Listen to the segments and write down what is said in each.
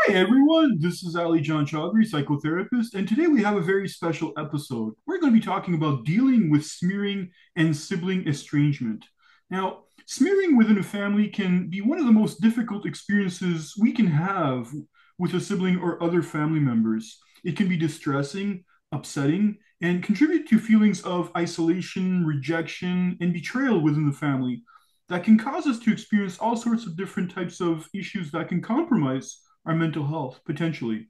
Hi everyone, this is Ali John Chaudhary, psychotherapist, and today we have a very special episode. We're going to be talking about dealing with smearing and sibling estrangement. Now, smearing within a family can be one of the most difficult experiences we can have with a sibling or other family members. It can be distressing, upsetting, and contribute to feelings of isolation, rejection, and betrayal within the family that can cause us to experience all sorts of different types of issues that can compromise our mental health potentially.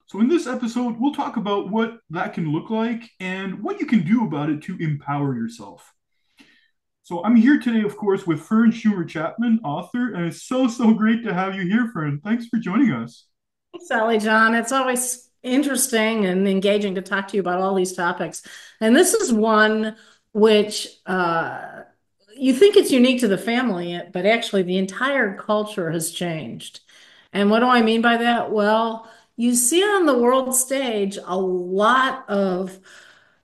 So, in this episode, we'll talk about what that can look like and what you can do about it to empower yourself. So, I'm here today, of course, with Fern Schumer Chapman, author, and it's so great to have you here, Fern. Thanks for joining us. Sally John, it's always interesting and engaging to talk to you about all these topics. And this is one which you think it's unique to the family, but actually the entire culture has changed. And what do I mean by that? Well, you see on the world stage a lot of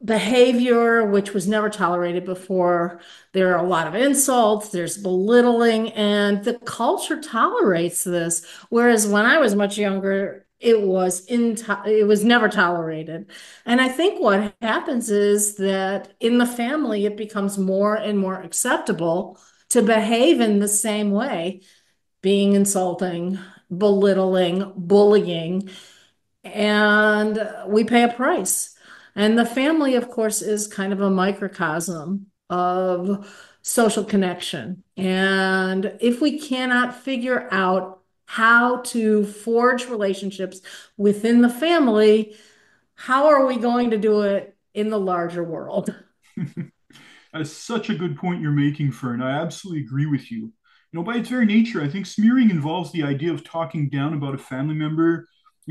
behavior which was never tolerated before. There are a lot of insults, there's belittling, and the culture tolerates this. Whereas when I was much younger, it was never tolerated. And I think what happens is that in the family, it becomes more and more acceptable to behave in the same way, being insulting, belittling, bullying, and we pay a price. And the family, of course, is kind of a microcosm of social connection. And if we cannot figure out how to forge relationships within the family, how are we going to do it in the larger world? That's such a good point you're making, Fern. I absolutely agree with you. By its very nature, I think smearing involves the idea of talking down about a family member,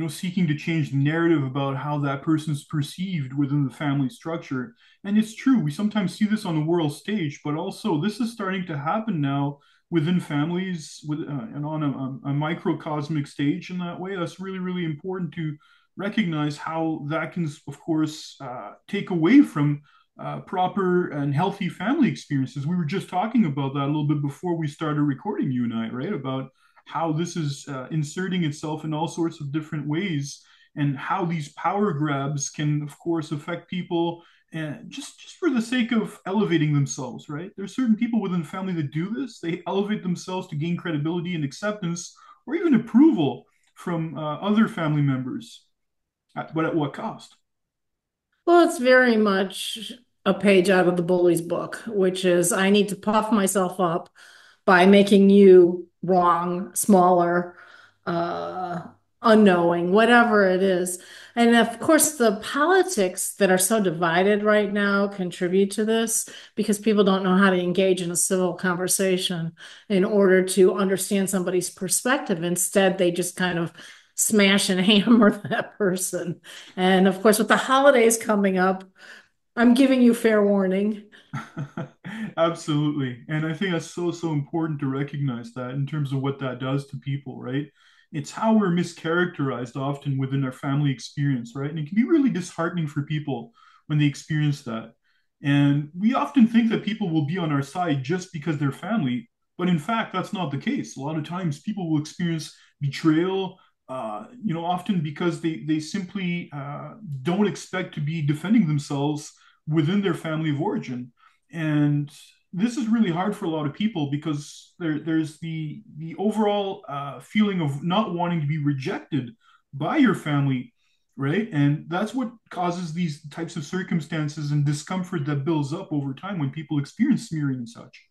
seeking to change the narrative about how that person's perceived within the family structure. And it's true, we sometimes see this on the world stage, but also this is starting to happen now within families and on a microcosmic stage in that way. That's really important to recognize how that can, of course, take away from proper and healthy family experiences. We were just talking about that a little bit before we started recording, you and I, right? About how this is inserting itself in all sorts of different ways and how these power grabs can, of course, affect people and just for the sake of elevating themselves, right? There's certain people within the family that do this. They elevate themselves to gain credibility and acceptance or even approval from other family members. But at what cost? Well, it's very much a page out of the bully's book, which is I need to puff myself up by making you wrong, smaller, uh, unknowing, whatever it is. And of course, the politics that are so divided right now contribute to this because people don't know how to engage in a civil conversation in order to understand somebody's perspective. Instead, they just kind of smash and hammer that person. And of course, with the holidays coming up, I'm giving you fair warning. Absolutely. And I think that's so important to recognize that in terms of what that does to people, right? It's how we're mischaracterized often within our family experience, right? And it can be really disheartening for people when they experience that. And we often think that people will be on our side just because they're family, but in fact, that's not the case. A lot of times people will experience betrayal, often because they simply don't expect to be defending themselves within their family of origin. And this is really hard for a lot of people because there's the overall feeling of not wanting to be rejected by your family, right? And that's what causes these types of circumstances and discomfort that builds up over time when people experience smearing and such.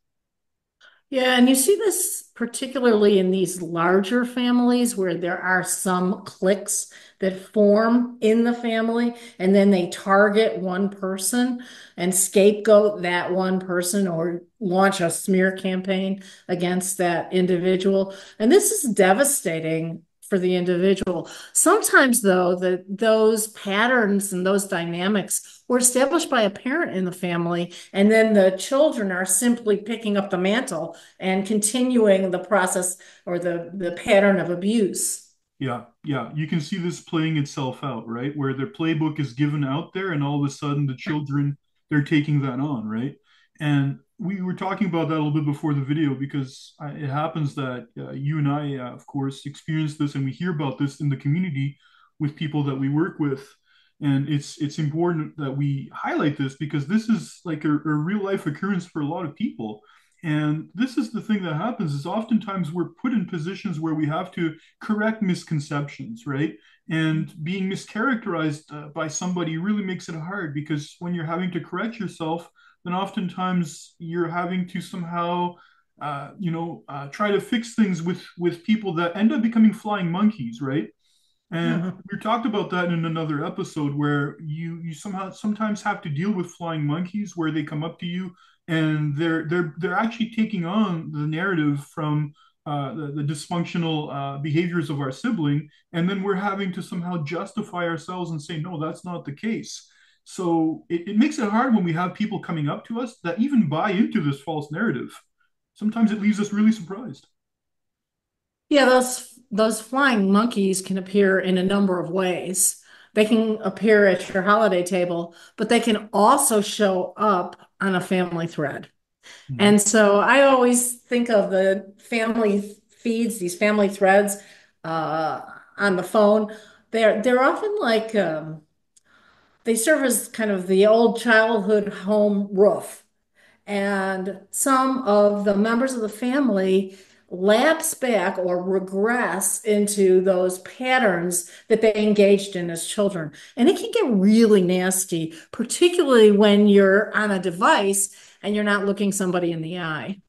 Yeah, and you see this particularly in these larger families where there are some cliques that form in the family, and then they target one person and scapegoat that one person or launch a smear campaign against that individual. And this is devastating for the individual. Sometimes, though, that those patterns and those dynamics were established by a parent in the family, and then the children are simply picking up the mantle and continuing the process or the pattern of abuse. Yeah. You can see this playing itself out, right? Where their playbook is given out there, and all of a sudden the children they're taking that on, right? And we were talking about that a little bit before the video because it happens that you and I, of course, experience this and we hear about this in the community with people that we work with. And it's important that we highlight this because this is like a real life occurrence for a lot of people. And this is the thing that happens is oftentimes we're put in positions where we have to correct misconceptions, right? And being mischaracterized by somebody really makes it hard because when you're having to correct yourself, then oftentimes you're having to somehow try to fix things with people that end up becoming flying monkeys, right? And Yeah. we talked about that in another episode where you somehow sometimes have to deal with flying monkeys where they come up to you and they're actually taking on the narrative from the dysfunctional behaviors of our sibling, and then we're having to somehow justify ourselves and say no, that's not the case. So it makes it hard when we have people coming up to us that even buy into this false narrative. Sometimes it leaves us really surprised. Yeah, those flying monkeys can appear in a number of ways. They can appear at your holiday table, but they can also show up on a family thread. Mhm. And so I always think of the family feeds, these family threads uh, on the phone. They're often like they serve as kind of the old childhood home roof. And some of the members of the family lapse back or regress into those patterns that they engaged in as children. And it can get really nasty, particularly when you're on a device and you're not looking somebody in the eye.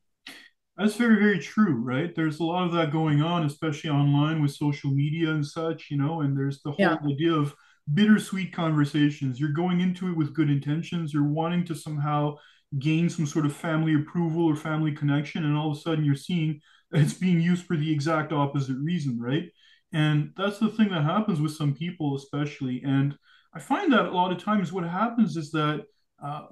That's very, very true, right? There's a lot of that going on, especially online with social media and such, and there's the whole Yeah. idea of bittersweet conversations. You're going into it with good intentions, you're wanting to somehow gain some sort of family approval or family connection, and all of a sudden you're seeing that it's being used for the exact opposite reason, right? And that's the thing that happens with some people, especially. And I find that a lot of times what happens is that uh,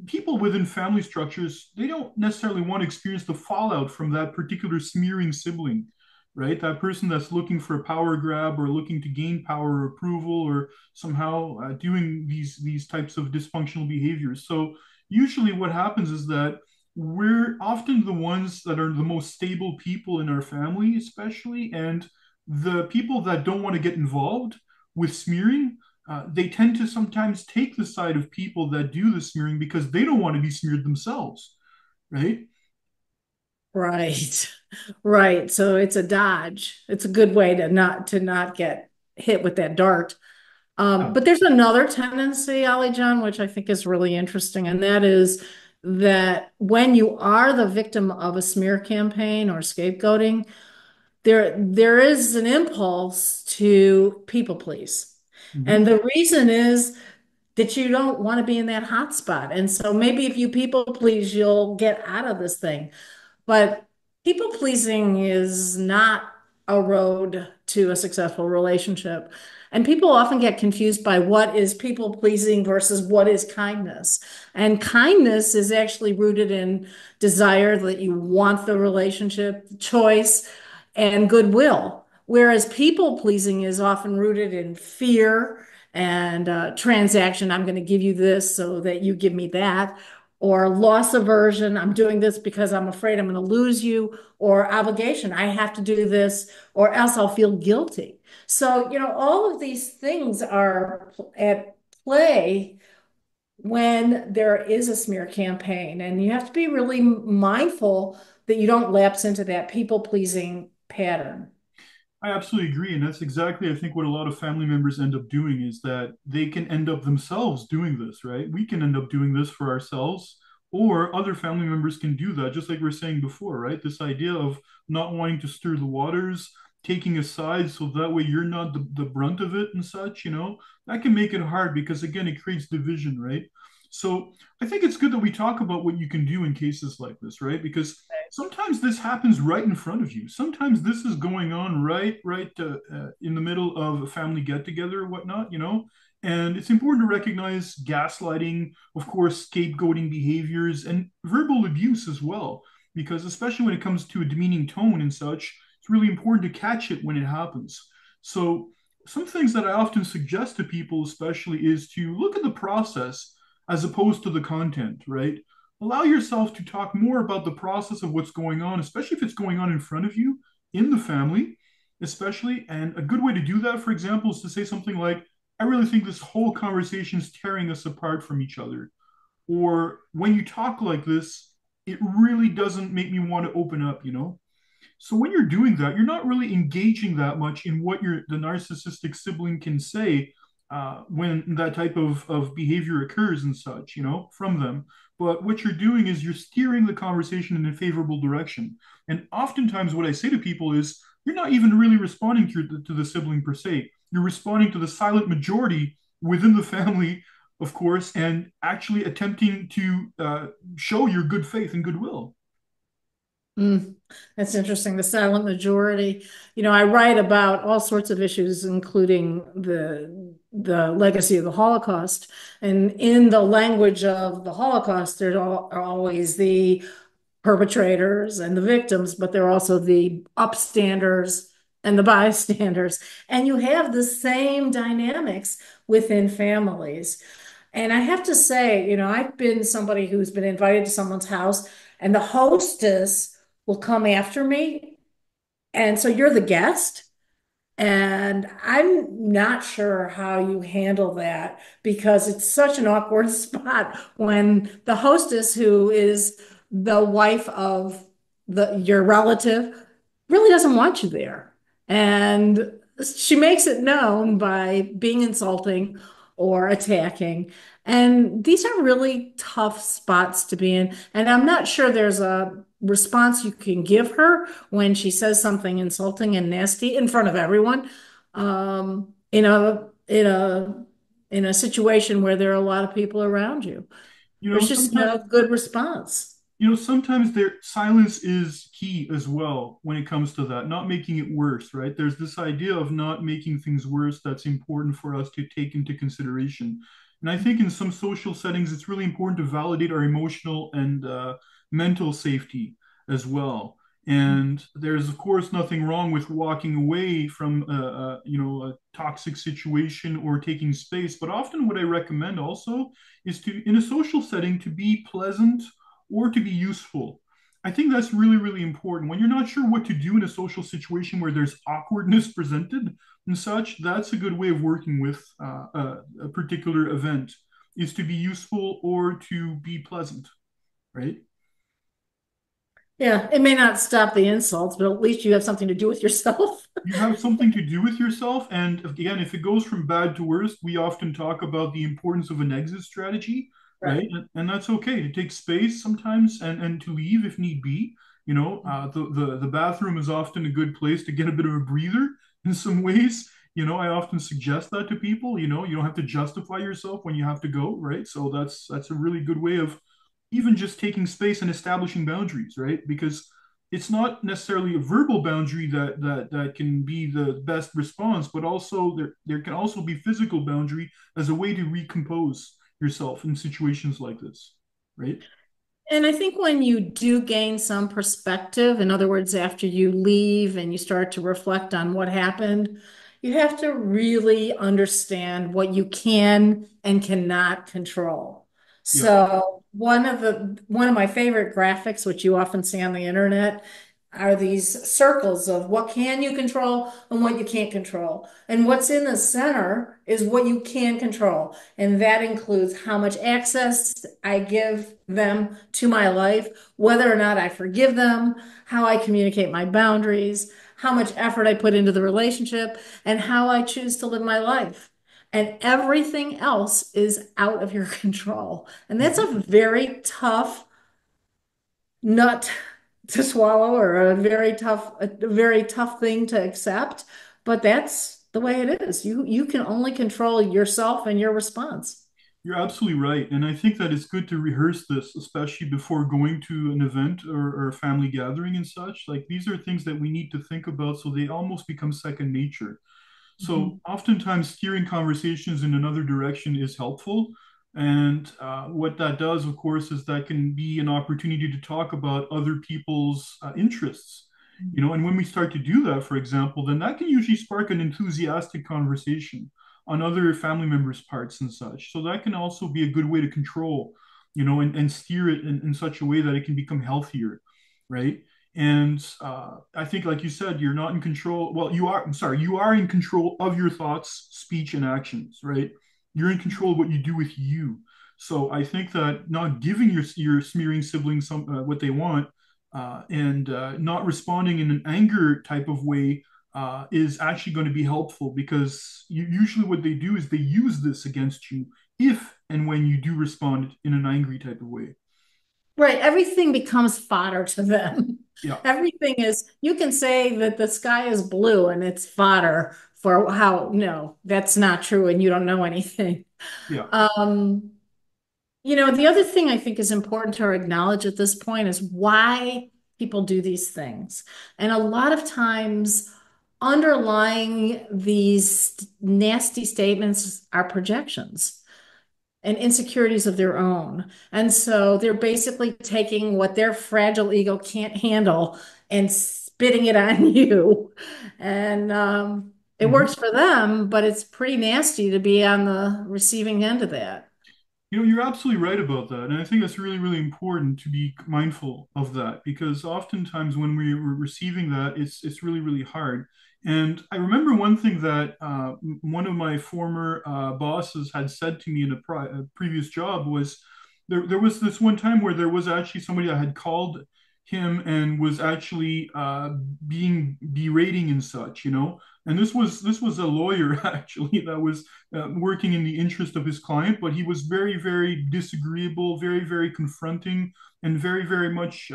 people within family structures, they don't necessarily want to experience the fallout from that particular smearing sibling, right? That person that's looking for a power grab or looking to gain power or approval or somehow doing these types of dysfunctional behaviors. So usually what happens is that we're often the ones that are the most stable people in our family, especially, and the people that don't want to get involved with smearing, they tend to sometimes take the side of people that do the smearing because they don't want to be smeared themselves, right? Right. Right. So it's a dodge. It's a good way to not get hit with that dart. Yeah. But there's another tendency, Ollie John, which I think is really interesting, and that is that when you are the victim of a smear campaign or scapegoating, there is an impulse to people please. And Mhm. the reason is that you don't want to be in that hot spot. And so maybe if you people please, you'll get out of this thing. But people pleasing is not a road to a successful relationship. And people often get confused by what is people pleasing versus what is kindness. And kindness is actually rooted in desire that you want the relationship, choice, and goodwill. Whereas people pleasing is often rooted in fear and transaction. I'm going to give you this so that you give me that, or loss aversion. I'm doing this because I'm afraid I'm going to lose you, or obligation. I have to do this or else I'll feel guilty. So, all of these things are at play when there is a smear campaign, and you have to be really mindful that you don't lapse into that people pleasing pattern. I absolutely agree. And that's exactly, I think, what a lot of family members end up doing is that they can end up themselves doing this, right? We can end up doing this for ourselves, or other family members can do that, just like we are saying before, right? This idea of not wanting to stir the waters, taking a side so that way you're not the brunt of it and such, that can make it hard because, again, it creates division, right? So I think it's good that we talk about what you can do in cases like this, right? Because sometimes this happens right in front of you. Sometimes this is going on right in the middle of a family get together or whatnot, And it's important to recognize gaslighting, of course, scapegoating behaviors, and verbal abuse as well, because especially when it comes to a demeaning tone and such, it's really important to catch it when it happens. So, some things that I often suggest to people, especially, is to look at the process as opposed to the content, right? allow yourself to talk more about the process of what's going on, especially if it's going on in front of you in the family, especially. And a good way to do that, for example, is to say something like, I really think this whole conversation is tearing us apart from each other. Or when you talk like this, it really doesn't make me want to open up. So when you're doing that, you're not really engaging that much in what the narcissistic sibling can say when that type of behavior occurs and such, from them. But what you're doing is you're steering the conversation in a favorable direction. And oftentimes, what I say to people is, you're not even really responding to the sibling per se. You're responding to the silent majority within the family, of course, and actually attempting to show your good faith and goodwill. Mm, that's interesting. The silent majority. I write about all sorts of issues, including the legacy of the Holocaust. And in the language of the Holocaust, are always the perpetrators and the victims, but there are also the upstanders and the bystanders. And you have the same dynamics within families. And I have to say, I've been somebody who's been invited to someone's house, and the hostess will come after me. And so you're the guest. And I'm not sure how you handle that because it's such an awkward spot when the hostess, who is the wife of your relative, really doesn't want you there. And she makes it known by being insulting or attacking. And these are really tough spots to be in. And I'm not sure there's a response you can give her when she says something insulting and nasty in front of everyone, in a situation where there are a lot of people around you. You know, There's just sometimes no good response. sometimes their silence is key as well when it comes to that, not making it worse, right? There's this idea of not making things worse that's important for us to take into consideration. And I think in some social settings, it's really important to validate our emotional and mental safety as well. And there's, of course, nothing wrong with walking away from a toxic situation or taking space. But often, what I recommend also is to, in a social setting, to be pleasant or to be useful. I think that's really, really important. When you're not sure what to do in a social situation where there's awkwardness presented and such, that's a good way of working with a particular event, is to be useful or to be pleasant, right? Yeah, it may not stop the insults, but at least you have something to do with yourself. You have something to do with yourself. And again, if it goes from bad to worse, we often talk about the importance of an exit strategy, right? Right. And that's okay to take space sometimes and to leave if need be. The bathroom is often a good place to get a bit of a breather in some ways. I often suggest that to people. You don't have to justify yourself when you have to go, right? So that's a really good way of even just taking space and establishing boundaries, right? Because it's not necessarily a verbal boundary that can be the best response, but also there can also be physical boundary as a way to recompose yourself in situations like this, right? And I think when you do gain some perspective, in other words, after you leave and you start to reflect on what happened, you have to really understand what you can and cannot control. Yeah. So one of my favorite graphics, which you often see on the internet, are these circles of what can you control and what you can't control. And what's in the center is what you can control. And that includes how much access I give them to my life, whether or not I forgive them, how I communicate my boundaries, how much effort I put into the relationship, and how I choose to live my life. And everything else is out of your control. And that's Mhm. a very tough nut to swallow, or a very tough thing to accept, but that's the way it is. You can only control yourself and your response. You're absolutely right. And I think that it's good to rehearse this, especially before going to an event or a family gathering and such. Like these are things that we need to think about so they almost become second nature. So Mhm. oftentimes steering conversations in another direction is helpful. And what that does, of course, is that can be an opportunity to talk about other people's interests. And when we start to do that, for example, then that can usually spark an enthusiastic conversation on other family members' parts and such. So that can also be a good way to control and steer it in such a way that it can become healthier, right? And I think, like you said, you're not in control. Well, you are, I'm sorry, you are in control of your thoughts, speech, and actions, right? You're in control of what you do with you. So I think that not giving your smearing siblings what they want, and not responding in an anger type of way is actually going to be helpful, because usually what they do is they use this against you if and when you do respond in an angry type of way. Right. Everything becomes fodder to them. Yeah, Everything is, you can say that the sky is blue and it's fodder for how, no, that's not true and you don't know anything. yeah. Um, the other thing I think is important to acknowledge at this point is why people do these things. And a lot of times, underlying these nasty statements are projections and insecurities of their own. And so they're basically taking what their fragile ego can't handle and spitting it on you. And it Mhm. works for them, but it's pretty nasty to be on the receiving end of that. You're absolutely right about that. And I think it's really, really important to be mindful of that, because oftentimes when we're receiving that, it's really, really hard. And I remember one thing that one of my former bosses had said to me in a previous job was, there was this one time where there was actually somebody that had called him and was actually being berating and such. And this was a lawyer actually that was working in the interest of his client, but he was very, very disagreeable, very, very confronting, and very, very much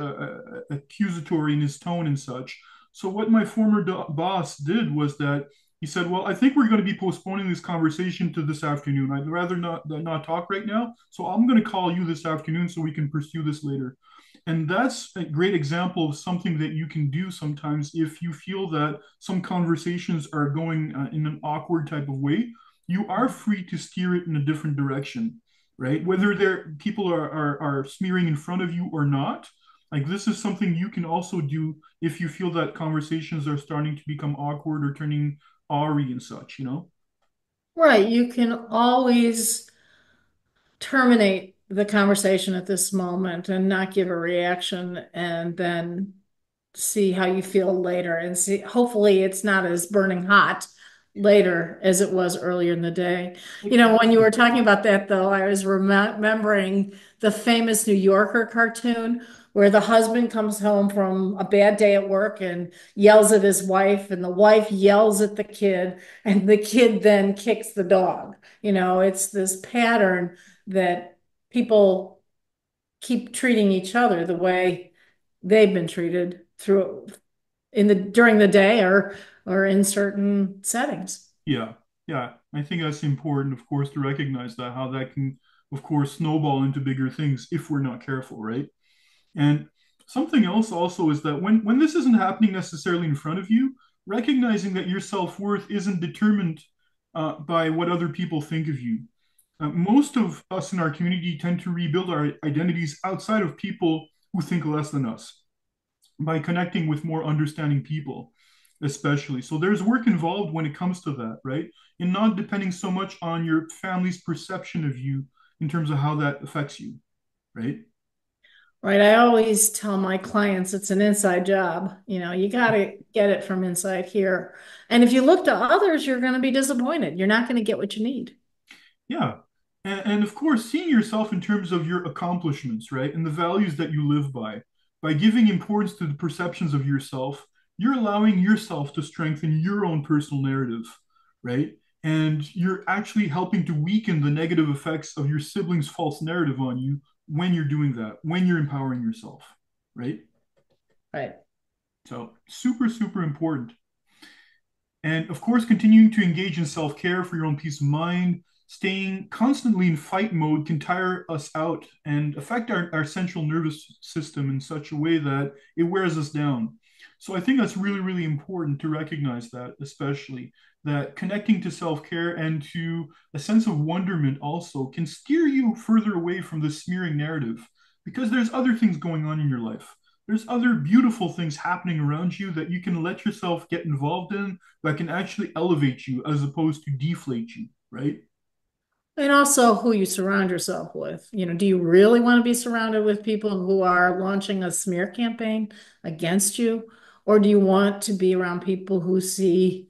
accusatory in his tone and such. So, what my former boss did was that he said, "Well, I think we're going to be postponing this conversation to this afternoon. I'd rather not talk right now. So, I'm going to call you this afternoon so we can pursue this later." And that's a great example of something that you can do sometimes if you feel that some conversations are going in an awkward type of way. You are free to steer it in a different direction, right? Whether people are smearing in front of you or not. Like, this is something you can also do if you feel that conversations are starting to become awkward or turning awry and such. Right. You can always terminate the conversation at this moment and not give a reaction and then see how you feel later and see hopefully it's not as burning hot later as it was earlier in the day. When you were talking about that though, I was remembering the famous New Yorker cartoon where the husband comes home from a bad day at work and yells at his wife and the wife yells at the kid and the kid then kicks the dog. It's this pattern that people keep treating each other the way they've been treated through in the during the day or in certain settings. Yeah, yeah. I think that's important, of course, to recognize that, how that can, of course, snowball into bigger things if we're not careful, right? And something else also is that when this isn't happening necessarily in front of you, recognizing that your self-worth isn't determined by what other people think of you. Most of us in our community tend to rebuild our identities outside of people who think less than us, by connecting with more understanding people, especially. So there's work involved when it comes to that, right? And not depending so much on your family's perception of you in terms of how that affects you, right? Right. I always tell my clients it's an inside job. You got to get it from inside here. And if you look to others, you're going to be disappointed. You're not going to get what you need. Yeah. And of course, seeing yourself in terms of your accomplishments, right? And the values that you live by giving importance to the perceptions of yourself, you're allowing yourself to strengthen your own personal narrative, right? And you're actually helping to weaken the negative effects of your siblings' false narrative on you when you're doing that, when you're empowering yourself, right? Right. So, super, super important. And of course, continuing to engage in self care for your own peace of mind. Staying constantly in fight mode can tire us out and affect our central nervous system in such a way that it wears us down. So I think that's really, really important to recognize that, especially that connecting to self care and to a sense of wonderment also can steer you further away from the smearing narrative, because there's other things going on in your life. There's other beautiful things happening around you that you can let yourself get involved in, that can actually elevate you as opposed to deflate you, right? And also who you surround yourself with. Do you really want to be surrounded with people who are launching a smear campaign against you? Or do you want to be around people who see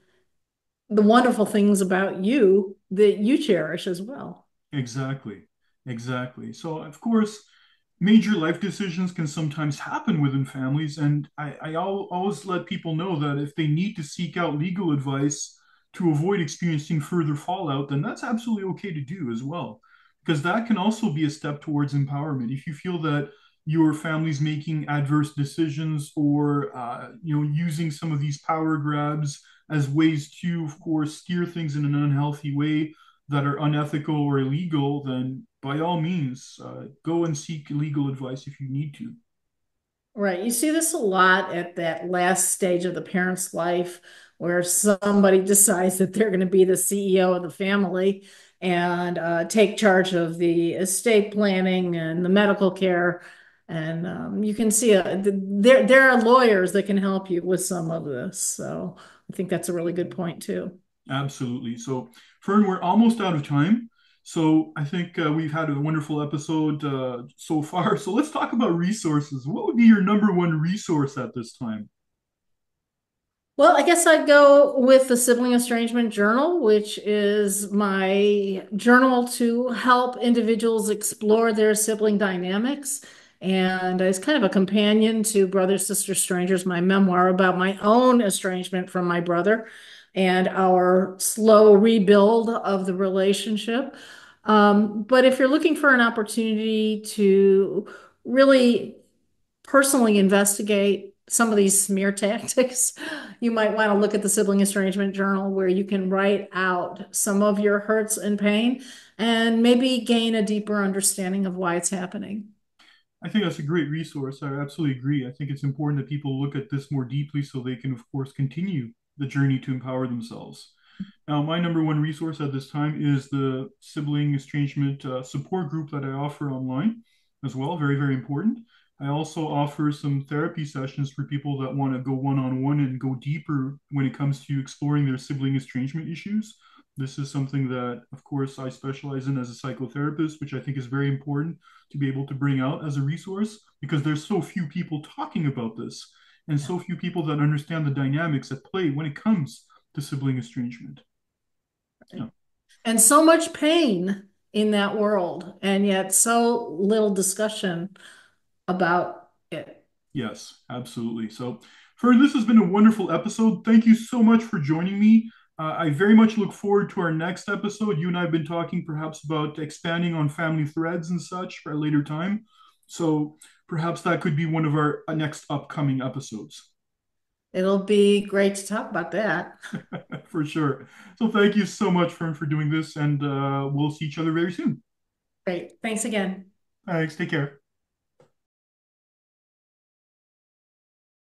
the wonderful things about you that you cherish as well? Exactly. Exactly. So, of course, major life decisions can sometimes happen within families. And always let people know that if they need to seek out legal advice to avoid experiencing further fallout, then that's absolutely okay to do as well. Because that can also be a step towards empowerment. If you feel that your family's making adverse decisions or using some of these power grabs as ways to, of course, steer things in an unhealthy way that are unethical or illegal, then by all means, go and seek legal advice if you need to. Right. You see this a lot at that last stage of the parent's life where somebody decides that they're going to be the CEO of the family and take charge of the estate planning and the medical care. And you can see there are lawyers that can help you with some of this. So I think that's a really good point too. Absolutely. So, Fern, we're almost out of time. So, I think we've had a wonderful episode so far. So, let's talk about resources. What would be your number one resource at this time? Well, I guess I'd go with the Sibling Estrangement Journal, which is my journal to help individuals explore their sibling dynamics. And it's kind of a companion to Brothers, Sisters, Strangers, my memoir about my own estrangement from my brother and our slow rebuild of the relationship. But if you're looking for an opportunity to really personally investigate some of these smear tactics, you might want to look at the Sibling Estrangement Journal where you can write out some of your hurts and pain and maybe gain a deeper understanding of why it's happening. I think that's a great resource. I absolutely agree. I think it's important that people look at this more deeply so they can, of course, continue the journey to empower themselves. Now, my number one resource at this time is the Sibling Estrangement Support Group that I offer online as well. Very, very important. I also offer some therapy sessions for people that want to go one on one and go deeper when it comes to exploring their sibling estrangement issues. This is something that, of course, I specialize in as a psychotherapist, which I think is very important to be able to bring out as a resource because there's so few people talking about this and so few people that understand the dynamics at play when it comes to sibling estrangement. Yeah. And so much pain in that world, and yet so little discussion about it. Yes, absolutely. So, Fern, this has been a wonderful episode. Thank you so much for joining me. I very much look forward to our next episode. You and I have been talking perhaps about expanding on family threads and such for a later time. So, perhaps that could be one of our next upcoming episodes. It'll be great to talk about that. For sure. So, thank you so much, Fern, for doing this, and we'll see each other very soon. Great. Thanks again. Thanks. Take care.